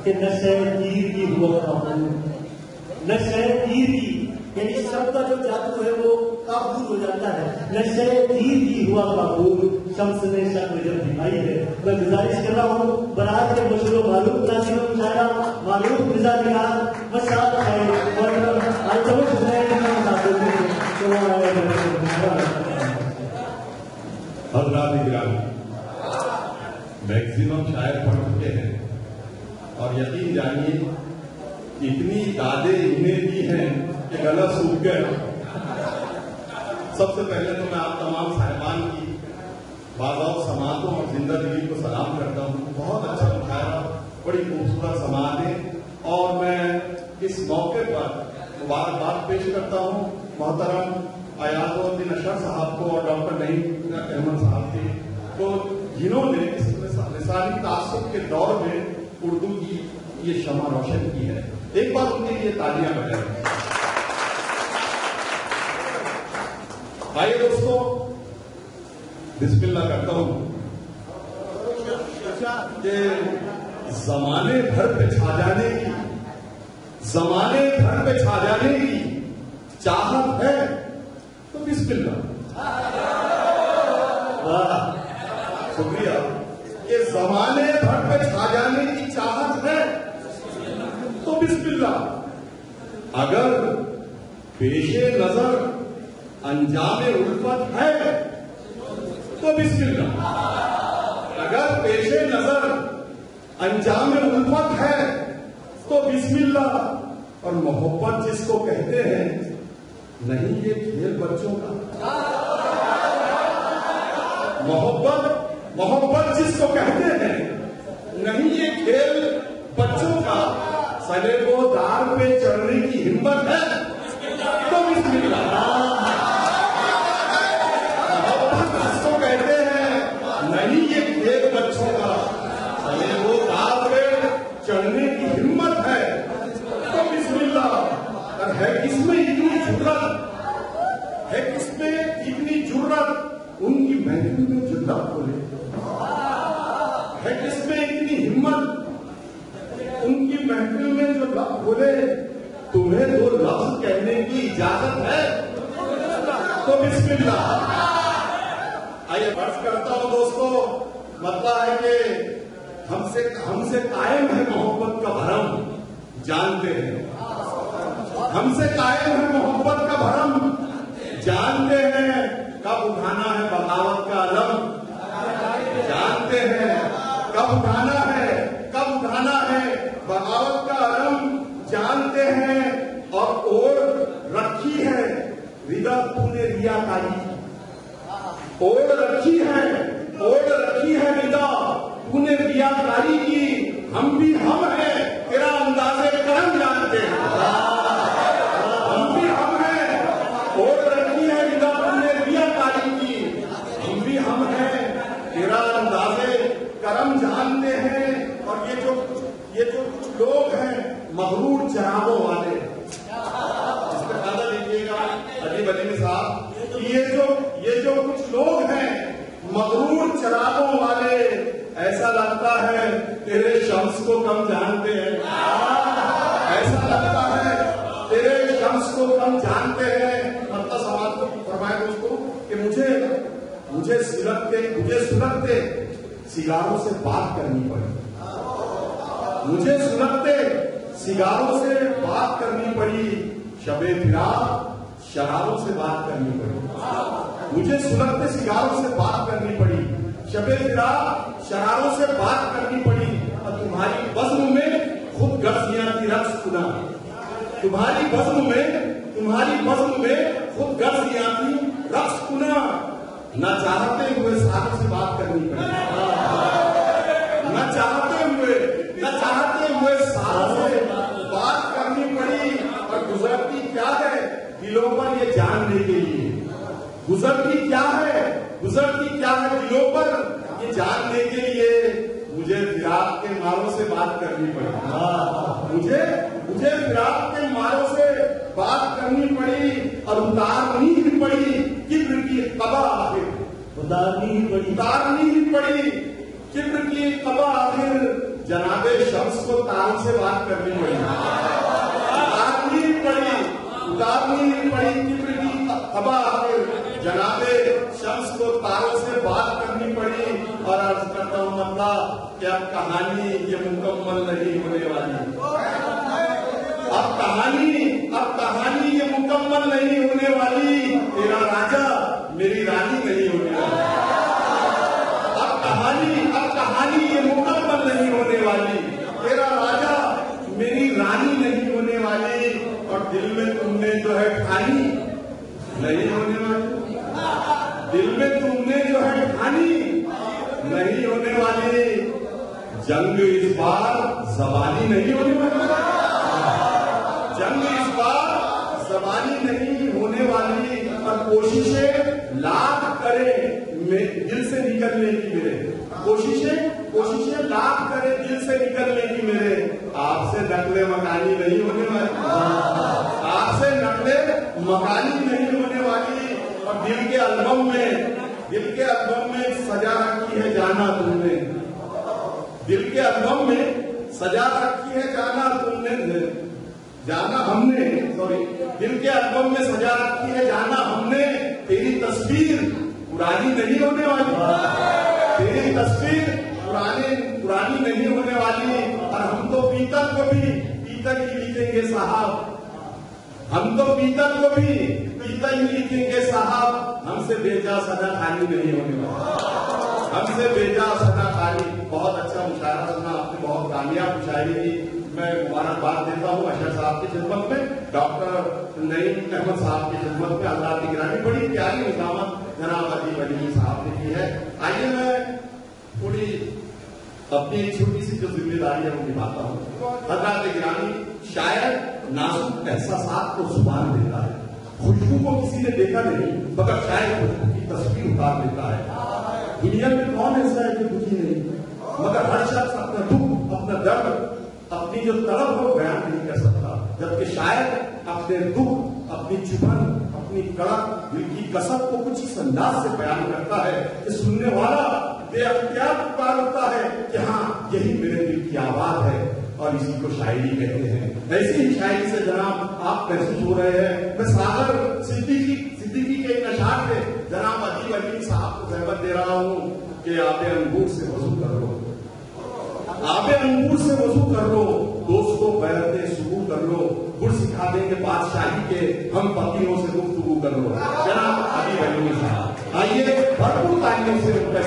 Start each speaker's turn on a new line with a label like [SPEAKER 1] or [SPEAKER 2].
[SPEAKER 1] कि नशे तीर की हुआ काबू, नशे तीर की, यानी शब्द का जो जादू है वो काबूल हो जाता है। नशे तीर की हुआ काबूल, शम्स ने शक्ल जब दिखाई है। मैं गुजारिश कर रहा हूँ बारात के मशहूर मालूम नासिर शायरा मालूम मिर्जा निगार मसाल है और अल्तमश हुसैन
[SPEAKER 2] हजरात इकराम, मैक्सिमम शायर पढ़ चुके हैं और यकीन जानिए इतनी दादें इन्हें दी हैं कि गला सूख गया। सबसे पहले तो मैं आप तमाम साहिबान की बाज़ात समातों और जिंदगी को सलाम करता हूँ। बहुत अच्छा मुशायरा, बड़ी खूबसूरत समातें, और मैं इस मौके पर मुबारकबाद पेश करता हूँ मोहतरम अयाजुद्दीन अशरफ साहब को और डॉक्टर नईम अहमद साहब को, जिन्होंने इस लिसानी तासुब के दौर में उर्दू की ये शमा रोशन की है। एक बार उनके लिए तालियां बजाएं। आइए दोस्तों, बिस्मिल्लाह करता हूं कि जमाने भर पे छा जाने की, जमाने भर पे छा जाने की चाहत है तो बिस्मिल्लाह। वाह, शुक्रिया। कि जमाने भर पे छा जाने की चाहत है तो बिस्मिल्लाह। अगर पेशे नजर अंजामे उल्फत है तो बिस्मिल्लाह। अगर पेशे नजर अंजामे उल्फत है तो बिस्मिल्लाह। और मोहब्बत जिसको कहते हैं, नहीं ये खेल बच्चों का। मोहब्बत जिसको कहते हैं, नहीं ये खेल बच्चों का। सलेबोदार पे चढ़ने की हिम्मत है तो बिस्मिल्लाह। मोहब्बत जिसको कहते हैं, नहीं ये खेल बच्चों का। सलेबोदार पे चढ़ने की हिम्मत है तो बिस्मिल्लाह। और है किसमें इतनी जुर्रत, है किसमें इतनी जुर्रत उनकी महफिल में जुल्ला खोले, है किसमें इतनी हिम्मत उनकी महफिल में जो लब खोले। तुम्हें दो लफ्ज कहने की इजाजत है तो बिस्मिल्लाह। आइए अर्ज करता हूं दोस्तों, मतलब है कि हमसे कायम है मोहब्बत का भरम, जानते हैं। हमसे कायम है मोहब्बत का भरम, जानते हैं। कब उठाना है बगावत का अलम, जानते हैं। कब उठाना है, कब उठाना है बगावत का अलम, जानते हैं। और ओढ़ रखी है रिदा तूने रियाकारी, ओढ़ रखी है रिदा तूने रियाकारी की। हम भी हम हैं, तेरा अंदाजे करम जानते हैं। हम भी हम हैं, ओढ़ रखी है रिदा तूने रियाकारी की। हम भी हम हैं, तेरा अंदाजे करम जानते हैं। और ये जो कुछ लोग हैं मगरूर चरागों वाले, इसका फायदा लीजिएगा अजीब अलीम साहब। ये जो कुछ लोग हैं मगरूर चरागों वाले, ऐसा लगता है तेरे शम्स को कम जानते हैं। ऐसा लगता है तेरे शम्स को कम जानते हैं। मतलब समाज को फरमाए दोस्तों कि मुझे सुलगते सिगारों से बात करनी पड़ी, मुझे सुलगते सिगारों से बात करनी पड़ी। शबे फिराक शरारों से बात करनी पड़ी, मुझे सुलगते सिगारों से बात करनी पड़ी। शबे फिराक शरारों से बात करनी पड़ी। और तुम्हारी बज़्म में खुद गर्जियां की रक्स खुदा, तुम्हारी बज़्म में खुद गर्जियां की रक्स खुदा। न चाहते हुए सारों से बात करनी पड़ी, न चाहते हुए सारों से बात करनी पड़ी। और गुजरती क्या है दिलों पर ये जानने के लिए, गुजरती क्या है दिलों पर ये जानने के लिए। मुझे फिराक के मारों से बात करनी पड़ी, मुझे फिराक के मारों से बात करनी पड़ी। और उतारनी ही पड़ी किब्र की कबा आखिर, उतारनी ही पड़ी किब्र की कबा आखिर। जनाबे शम्स को ताल से बात करनी पड़ी, उतारनी पड़ी किब्र की हवा। जनाबे शम्स को ताल से बात करनी पड़ी। और अर्ज करता हूं मतलब कि अब कहानी ये मुकम्मल नहीं होने वाली। अब कहानी ये मुकम्मल नहीं होने वाली। तेरा राजा मेरी रानी नहीं होने वाली। अब कहानी ये मुकम्मल नहीं होने वाली। तेरा राजा मेरी रानी नहीं होने वाली। और दिल में तुमने जो है ठानी नहीं होने वाली। दिल में तुमने जो है ठानी नहीं होने वाली। जंग इस बार जबानी नहीं होने वाली। जंग इस बार जबानी नहीं होने वाली। और कोशिशें लाख करें दिल से निकलने की मेरे, कोशिशें लाख करें दिल से निकलने की मेरे। आपसे नकले मकानी नहीं होने वाली। आपसे नकले मकानी नहीं होने वाली। और दिल के एल्बम में सजा रखी है जाना तुमने। दिल के एल्बम में सजा रखी है जाना तुमने। जाना हमने, सॉरी, दिल के एल्बम में सजा रखी है जाना हमने। तेरी तस्वीर पुरानी नहीं होने वाली। तेरी तस्वीर पुरानी नहीं होने वाली। और हम तो पीतल को भी पीतल ही लिखेंगे साहब। हम तो पीतल को भी पीतल ही लिखेंगे साहब। हमसे बेजा सदा खाली नहीं होने वाली। हमसे बेजा सदा खाली। बहुत अच्छा मुशायरा सुना आपने, बहुत कामयाब मुशायरी की। मैं मुबारकबाद देता हूँ अशर साहब की खिदमत में, डॉक्टर नईम अहमद साहब की खिदमत में। अल्लाह की गिरानी बड़ी प्यारी निजामत जनाब अजीब अली साहब ने की है। आइए मैं थोड़ी अपनी एक छोटी सी जो जिम्मेदारी है वो निभाता हूँ। अल्लाह की गिरानी शायद नाजुक एहसासात को जुबान देता है। खुशबू को किसी ने देखा नहीं मगर शायद खुशबू की तस्वीर उतार देता है। दुनिया में कौन ऐसा है जो दुखी नहीं, मगर हर शख्स अपना दुख, अपना दर्द, अपनी जो तड़प हो बयान नहीं कर सकता। जबकि शायद अपने दुख, अपनी चुभन, अपनी कड़क दिल की कसक को कुछ इस अंदाज से बयान करता है कि सुनने वाला बेअख्तियार पुकार उठता है कि हाँ यही मेरे दिल की आवाज है। और इसी को शायरी कहते हैं। ऐसी ही शायरी से जनाब आप महसूस हो रहे हैं। मैं सागर सिद्दीकी के एक नशात पे जनाब अजीब अली साहब को सहमत दे रहा हूँ कि आबे अंगूर से वजू कर लो, आबे अंगूर से वजू कर लो, दोस्त को बैरते सुबह कर लो, गुड़ सिखा देंगे बादशाही के, हम फकीरों से गुफ्तगू कर लो। जनाब अजीब अली साहब, आइए भरपूर तालियों से उनका